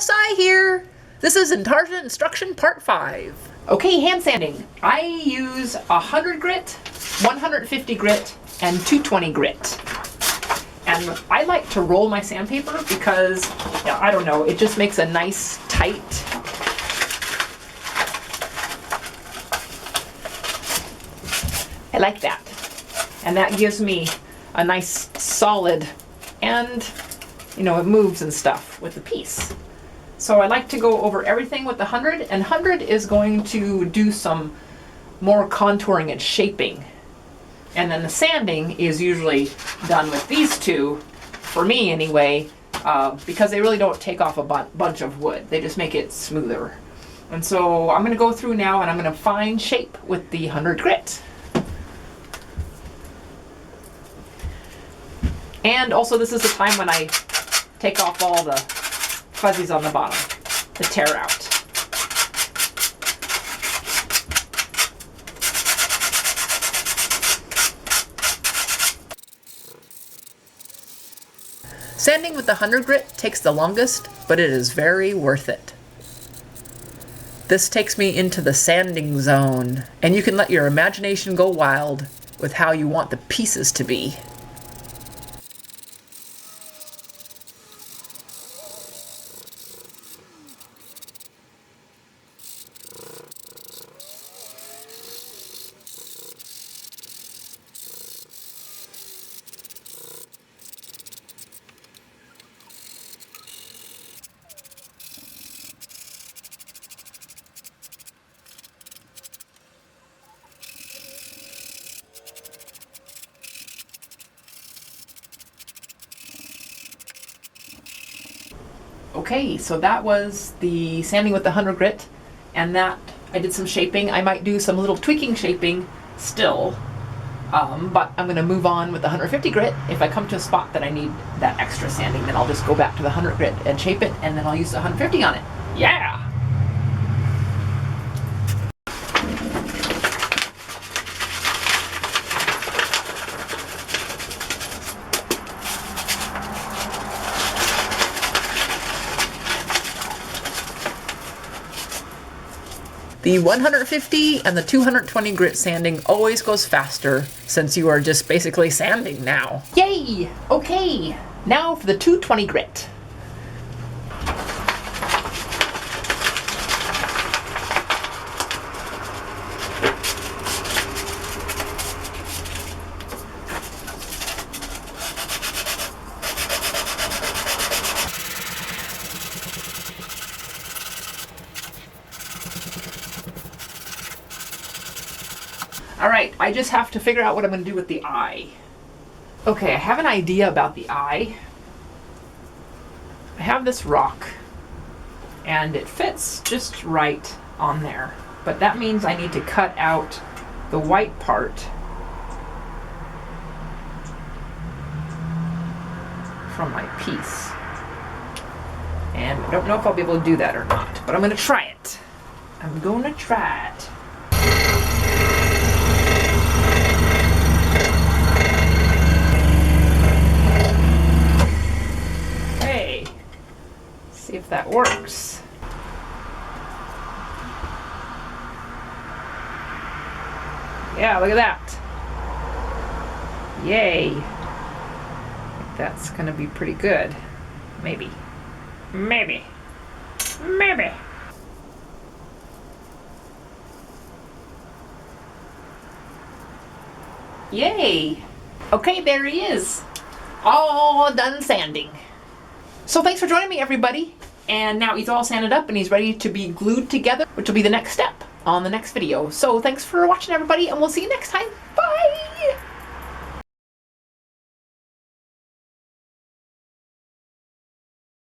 Si here. This is Intarsia Instruction Part 5. Okay, hand sanding. I use 100 grit, 150 grit, and 220 grit. And I like to roll my sandpaper because, I don't know, it just makes a nice tight I like that. And that gives me a nice solid, and you know, it moves and stuff with the piece. So I like to go over everything with the 100, and 100 is going to do some more contouring and shaping. And then the sanding is usually done with these two, for me anyway, because they really don't take off a bunch of wood. They just make it smoother. And so I'm going to go through now and I'm going to find shape with the 100 grit. And also this is the time when I take off all the fuzzies on the bottom to tear out. Sanding with the 100 grit takes the longest, but it is very worth it. This takes me into the sanding zone, and you can let your imagination go wild with how you want the pieces to be. Okay, so that was the sanding with the 100 grit, and that I did some shaping. I might do some little tweaking shaping still, but I'm going to move on with the 150 grit. If I come to a spot that I need that extra sanding, then I'll just go back to the 100 grit and shape it, and then I'll use the 150 on it. Yeah! The 150 and the 220 grit sanding always goes faster since you are just basically sanding now. Yay! Okay, now for the 220 grit. Alright, I just have to figure out what I'm going to do with the eye. Okay, I have an idea about the eye. I have this rock, and it fits just right on there. But that means I need to cut out the white part from my piece. And I don't know if I'll be able to do that or not, but I'm going to try it. I'm going to try it. See if that works. Yeah, look at that. Yay. I think that's gonna be pretty good. Maybe. Maybe. Maybe. Yay. Okay, there he is. All done sanding. So thanks for joining me, everybody. And now he's all sanded up and he's ready to be glued together, which will be the next step on the next video. So thanks for watching, everybody, and we'll see you next time. Bye!